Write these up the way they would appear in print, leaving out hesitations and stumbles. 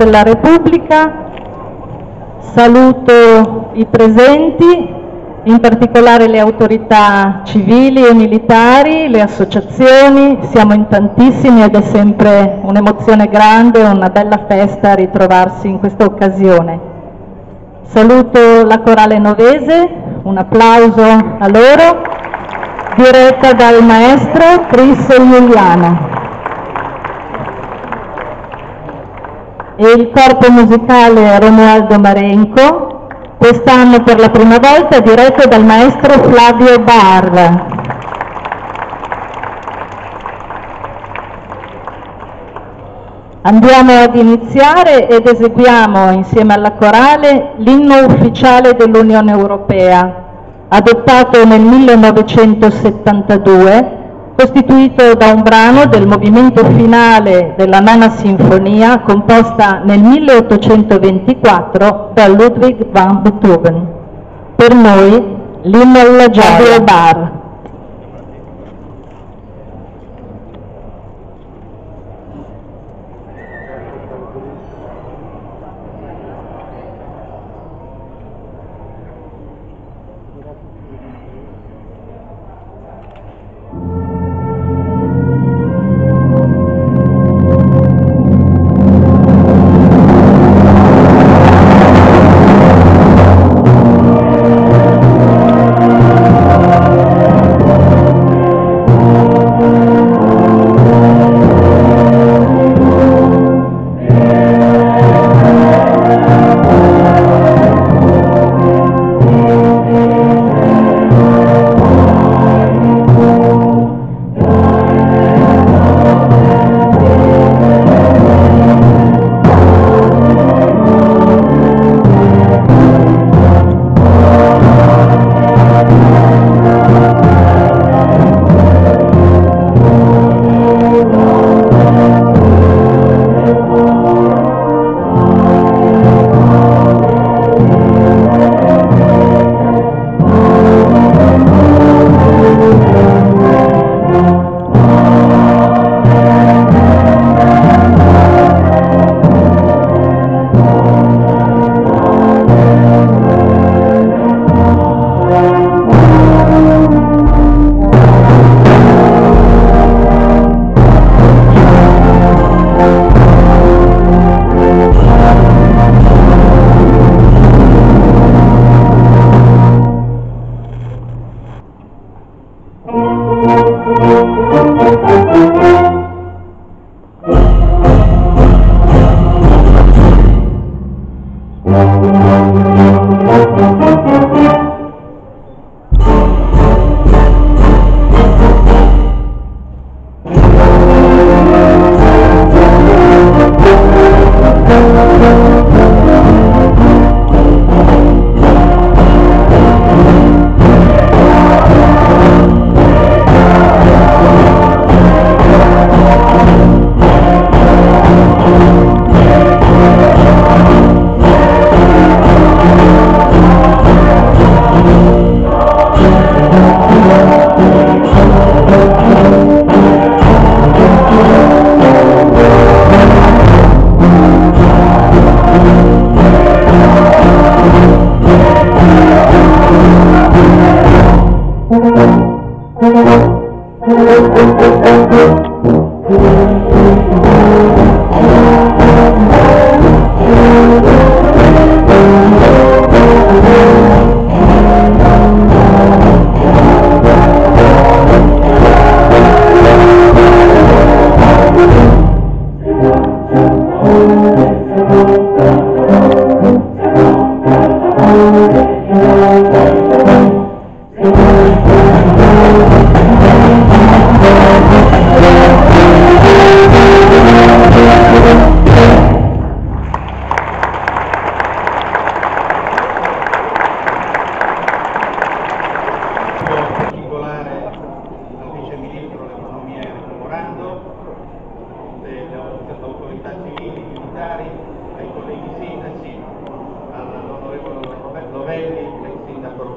della Repubblica, saluto i presenti, in particolare le autorità civili e militari, le associazioni, siamo in tantissimi ed è sempre un'emozione grande, una bella festa ritrovarsi in questa occasione. Saluto la Corale Novese, un applauso a loro, diretta dal maestro Chris Giuliano. E il corpo musicale Romualdo Marenco, quest'anno per la prima volta diretto dal maestro Flavio Bar. Andiamo ad iniziare ed eseguiamo insieme alla corale l'inno ufficiale dell'Unione Europea, adottato nel 1972, costituito da un brano del movimento finale della Nona Sinfonia, composta nel 1824 da Ludwig van Beethoven. Per noi, l'inno alla gioia. Bar.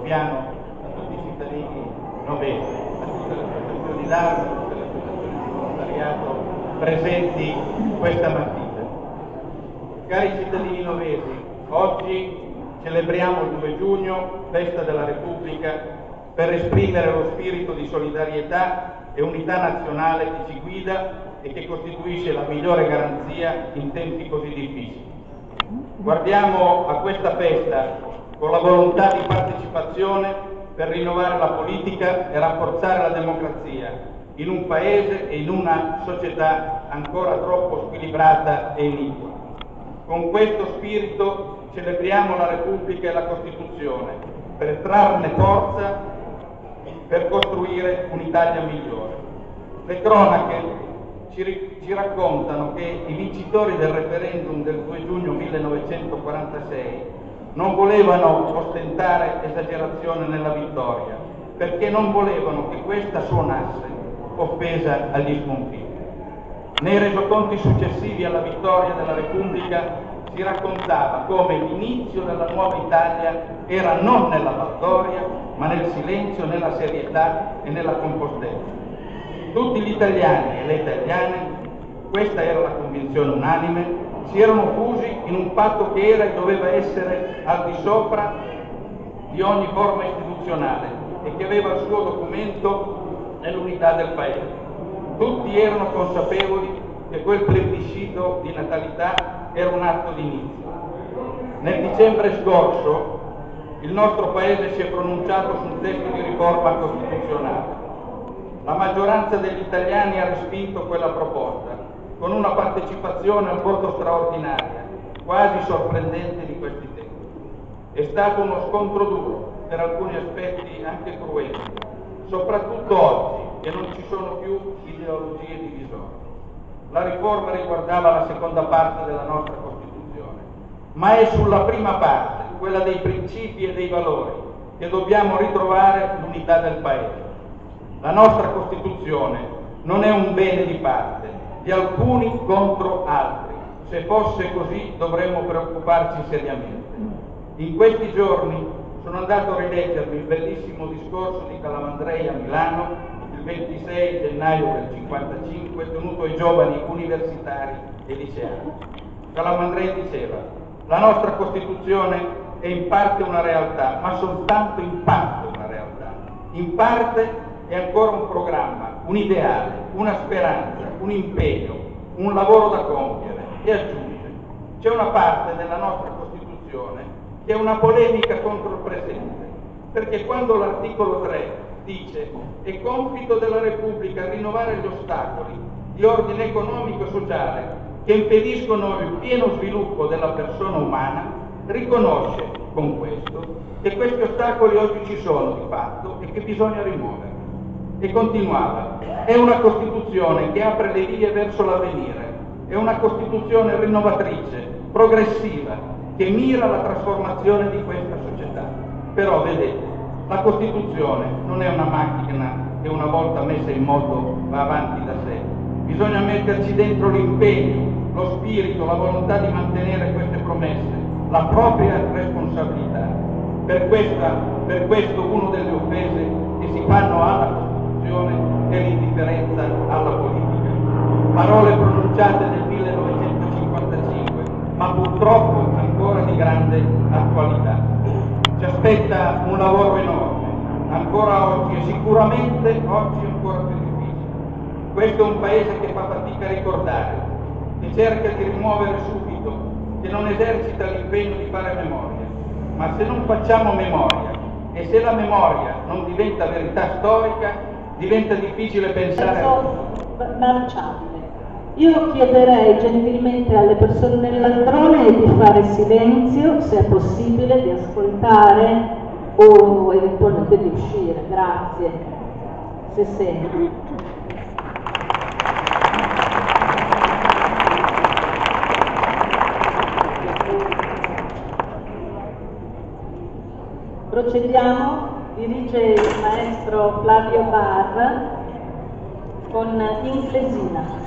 piano a tutti i cittadini novesi, a tutte le associazioni d'arte, a tutte le associazioni di volontariato presenti questa mattina. Cari cittadini novesi, oggi celebriamo il 2 giugno, festa della Repubblica, per esprimere lo spirito di solidarietà e unità nazionale che ci guida e che costituisce la migliore garanzia in tempi così difficili. Guardiamo a questa festa con la volontà di partecipazione per rinnovare la politica e rafforzare la democrazia in un paese e in una società ancora troppo squilibrata e iniqua. Con questo spirito celebriamo la Repubblica e la Costituzione per trarne forza, per costruire un'Italia migliore. Le cronache ci raccontano che i vincitori del referendum del 2 giugno 1946 non volevano ostentare esagerazione nella vittoria, perché non volevano che questa suonasse offesa agli sconfitti. Nei resoconti successivi alla vittoria della Repubblica si raccontava come l'inizio della nuova Italia era non nella vittoria, ma nel silenzio, nella serietà e nella compostezza. Tutti gli italiani e le italiane, questa era la convinzione unanime, si erano fusi in un patto che era e doveva essere al di sopra di ogni forma istituzionale e che aveva il suo documento nell'unità del Paese. Tutti erano consapevoli che quel plebiscito di natalità era un atto di inizio. Nel dicembre scorso il nostro Paese si è pronunciato sul testo di riforma costituzionale. La maggioranza degli italiani ha respinto quella proposta, con una partecipazione al voto straordinaria, quasi sorprendente di questi tempi. È stato uno scontro duro, per alcuni aspetti anche cruenti, soprattutto oggi, che non ci sono più ideologie divisorie. La riforma riguardava la seconda parte della nostra Costituzione, ma è sulla prima parte, quella dei principi e dei valori, che dobbiamo ritrovare l'unità del Paese. La nostra Costituzione non è un bene di parte, di alcuni contro altri. Se fosse così dovremmo preoccuparci seriamente. In questi giorni sono andato a rileggermi il bellissimo discorso di Calamandrei a Milano il 26 gennaio del 1955 tenuto ai giovani universitari e liceani. Calamandrei diceva: la nostra Costituzione è in parte una realtà, ma soltanto in parte una realtà. In parte è ancora un programma, un ideale, una speranza, un impegno, un lavoro da compiere. E aggiunge: c'è una parte della nostra Costituzione che è una polemica contro il presente, perché quando l'articolo 3 dice è compito della Repubblica rinnovare gli ostacoli di ordine economico e sociale che impediscono il pieno sviluppo della persona umana, riconosce con questo che questi ostacoli oggi ci sono di fatto e che bisogna rimuovere. E continuava: è una Costituzione che apre le vie verso l'avvenire, è una Costituzione rinnovatrice, progressiva, che mira alla trasformazione di questa società. Però vedete, la Costituzione non è una macchina che una volta messa in moto va avanti da sé. Bisogna metterci dentro l'impegno, lo spirito, la volontà di mantenere queste promesse, la propria responsabilità. Per questo una delle offese che si fanno alla Costituzione è l'indifferenza alla politica. Parole pronunciate nel 1955, ma purtroppo ancora di grande attualità. Ci aspetta un lavoro enorme, ancora oggi e sicuramente oggi ancora più difficile. Questo è un paese che fa fatica a ricordare, che cerca di rimuovere subito, che non esercita l'impegno di fare memoria. Ma se non facciamo memoria e se la memoria non diventa verità storica, diventa difficile pensare a... Marciabile. Io chiederei gentilmente alle persone nell'altrone di fare silenzio, se è possibile, di ascoltare o eventualmente di uscire. Grazie. Se senti. Procediamo, dirige il maestro Flavio Bar con Inflesina.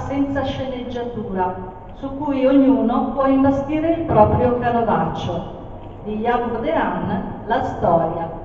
senza sceneggiatura, su cui ognuno può imbastire il proprio canovaccio. Di Jaap Boudéan, La storia.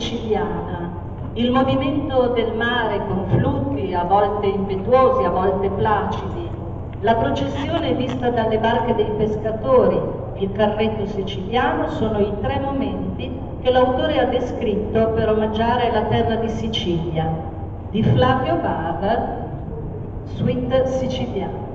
siciliana, il movimento del mare con flutti a volte impetuosi, a volte placidi, la processione vista dalle barche dei pescatori, il carretto siciliano sono i tre momenti che l'autore ha descritto per omaggiare la terra di Sicilia. Di Flavio Bar, Suite siciliana.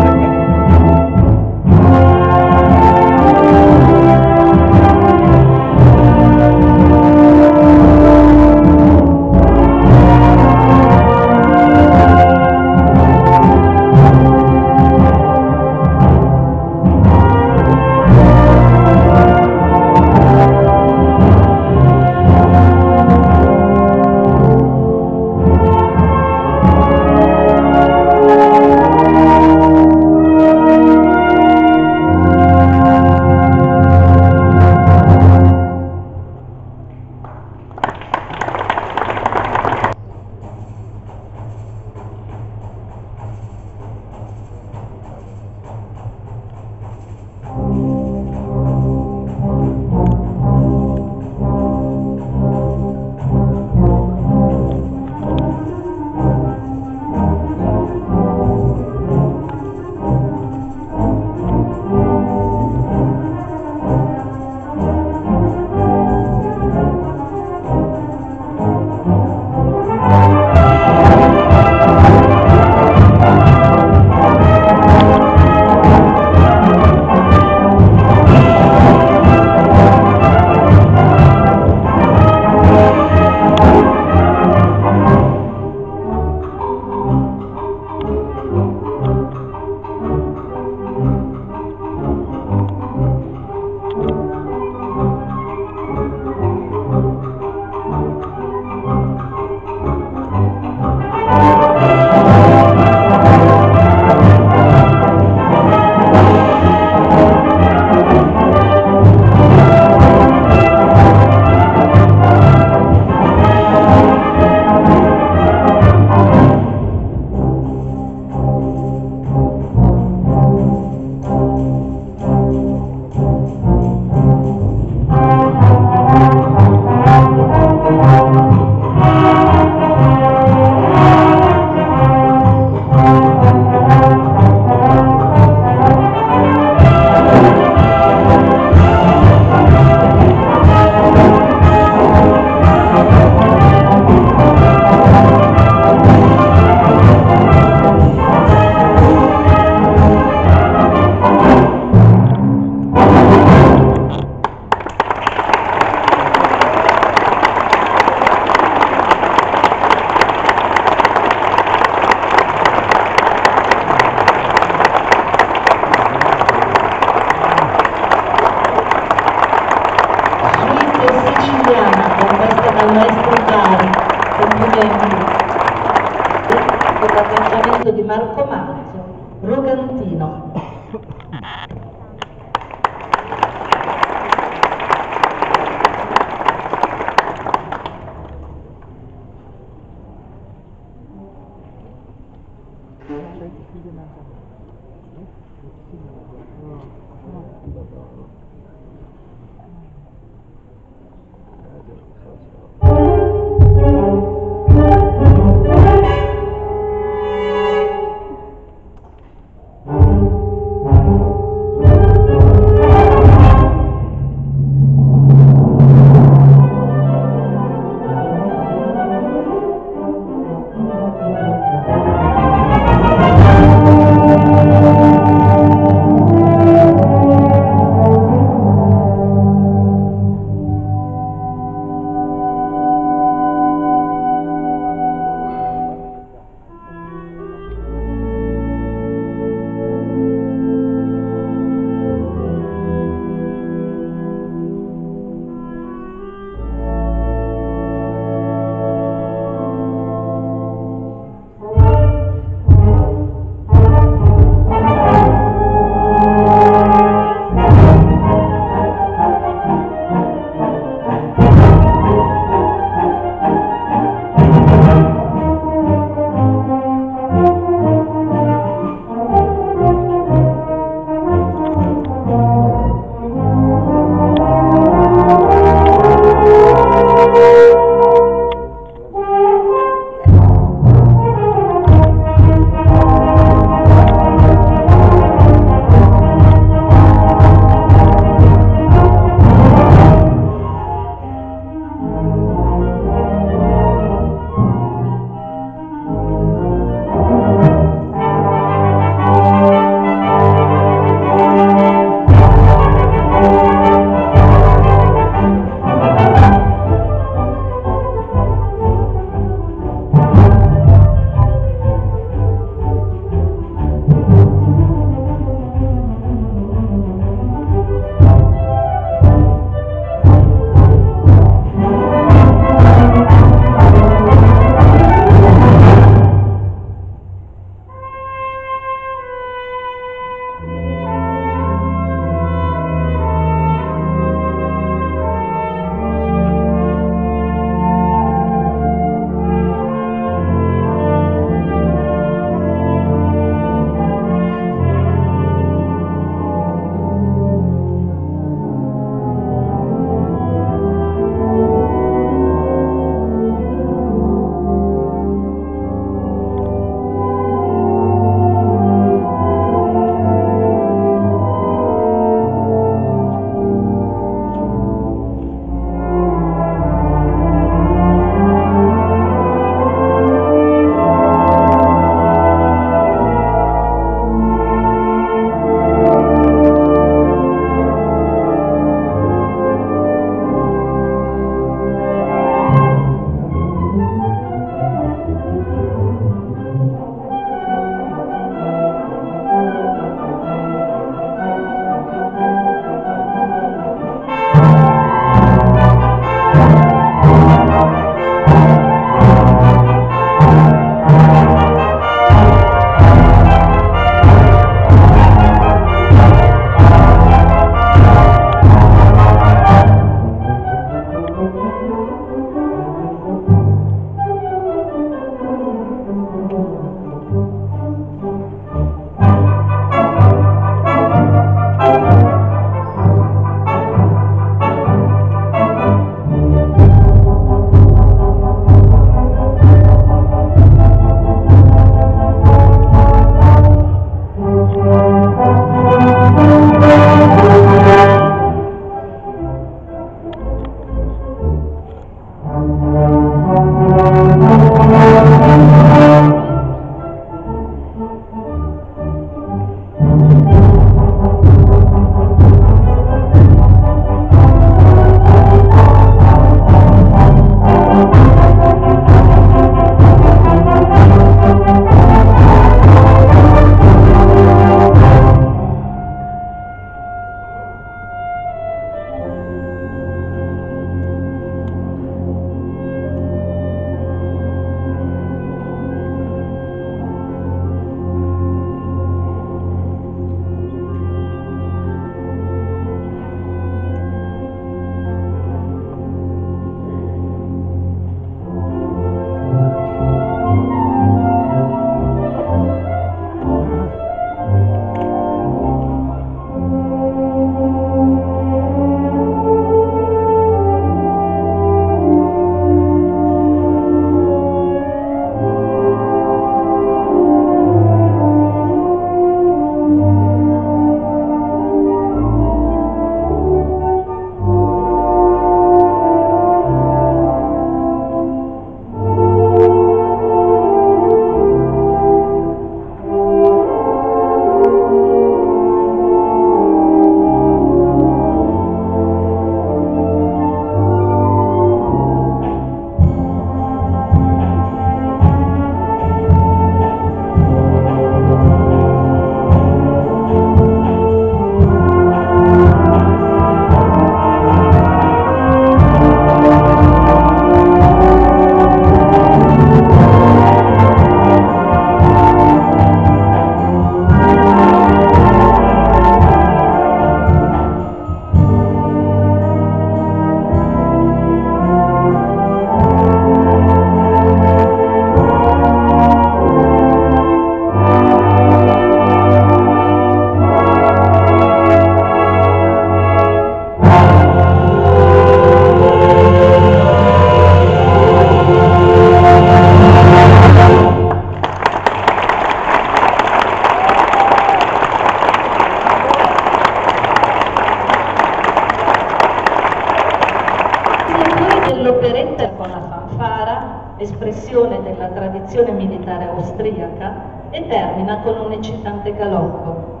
l'operetta con la fanfara, espressione della tradizione militare austriaca, e termina con un eccitante galoppo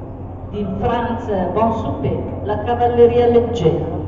di Franz von Suppé, La cavalleria leggera.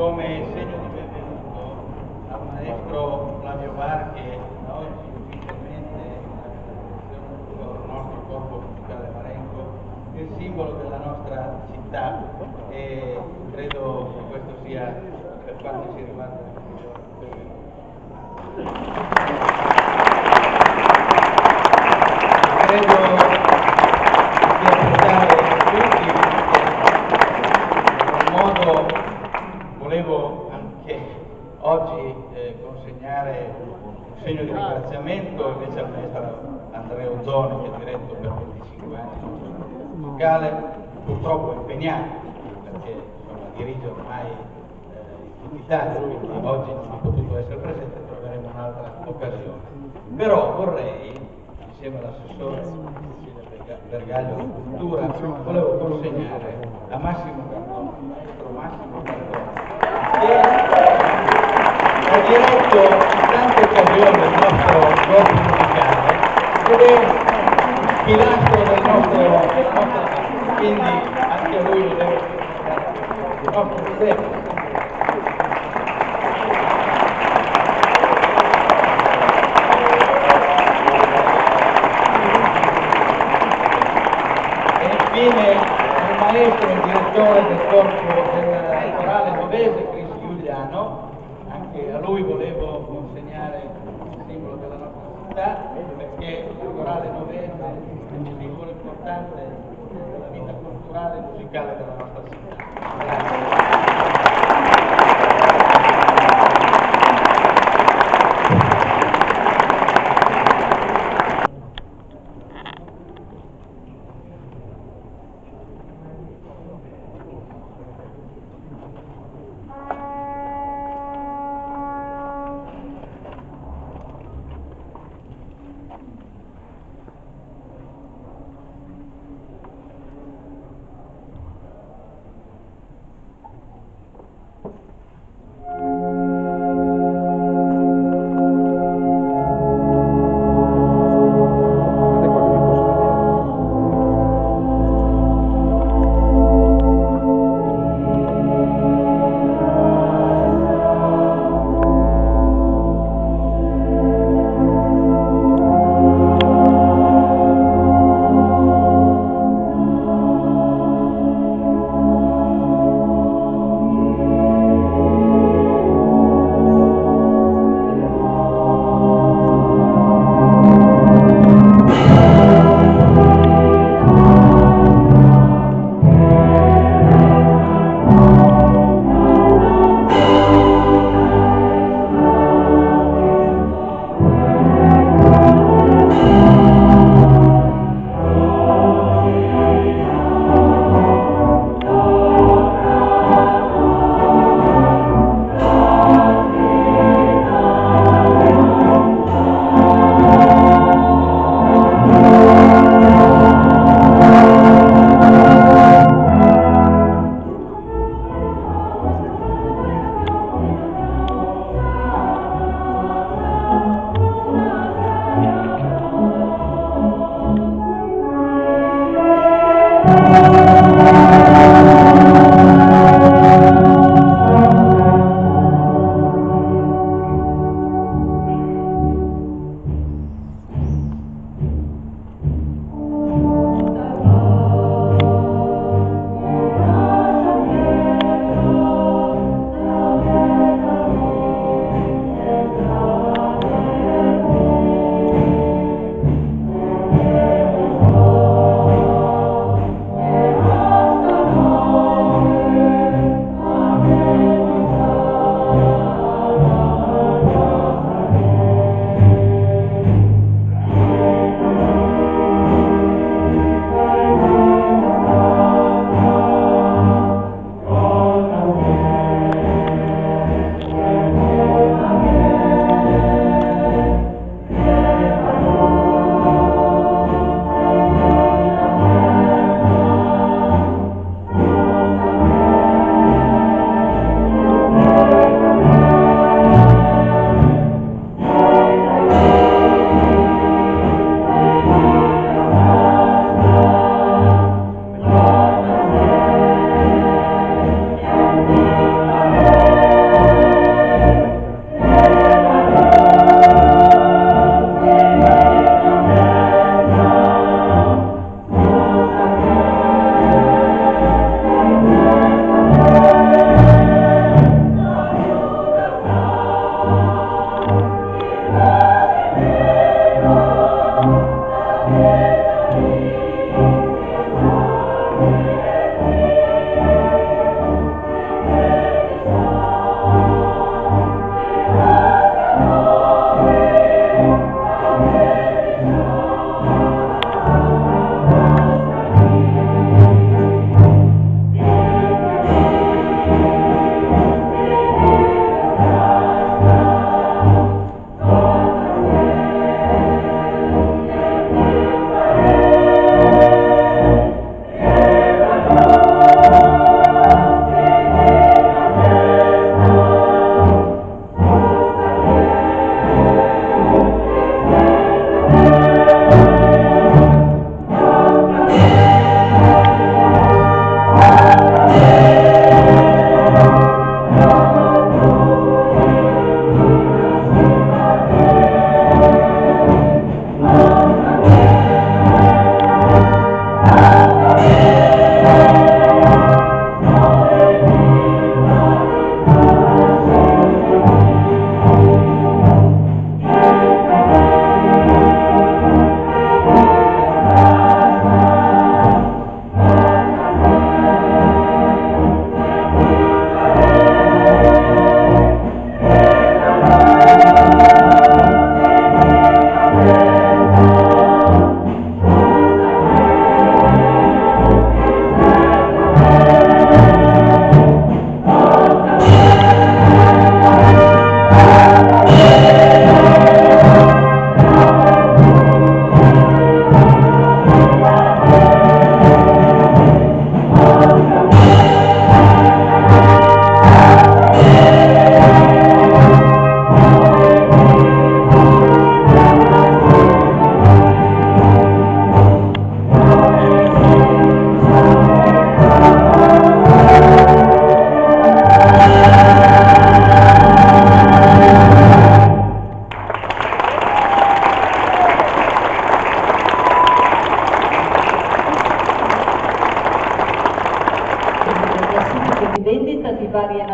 come segno di benvenuto al maestro Flavio Var, che da oggi ufficialmente il nostro corpo musicale Marengo, il simbolo della nostra città, e credo che questo sia, per quanto ci riguarda, credo di apprezzare tutti, in modo volevo anche oggi consegnare un segno di ringraziamento invece al maestro Andrea Ozzoni, che ha diretto per 25 anni musicale, purtroppo impegnato perché dirige ormai in tutta Italia, quindi oggi non ha potuto essere presente, troveremo un'altra occasione. Però vorrei, insieme all'assessore Cecilia Bergaglio alla Cultura, volevo consegnare a Massimo Cardone, maestro Massimo Cardone, che ha diretto in tante occasioni il nostro corpo musicale ed è un pilastro del nostro quindi anche a lui lo devo ringraziare, il nostro sistema. Infine il maestro e il direttore del corpo del corale novese, Chris Giuliano, anche a lui volevo consegnare il simbolo della nostra città, perché il corale novese è un simbolo importante della vita culturale e musicale della nostra città. Grazie.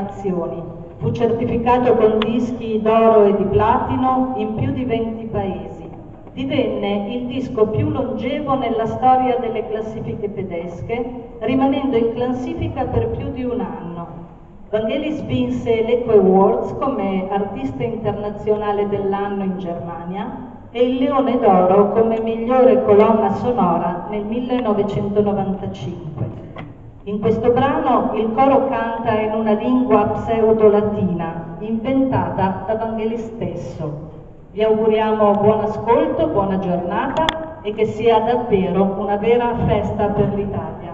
nazioni. Fu certificato con dischi d'oro e di platino in più di 20 paesi. Divenne il disco più longevo nella storia delle classifiche tedesche, rimanendo in classifica per più di un anno. Vangelis vinse l'Echo Awards come artista internazionale dell'anno in Germania e il Leone d'Oro come migliore colonna sonora nel 1995. In questo brano il coro canta in una lingua pseudo-latina inventata da Vangelis stesso. Vi auguriamo buon ascolto, buona giornata e che sia davvero una vera festa per l'Italia.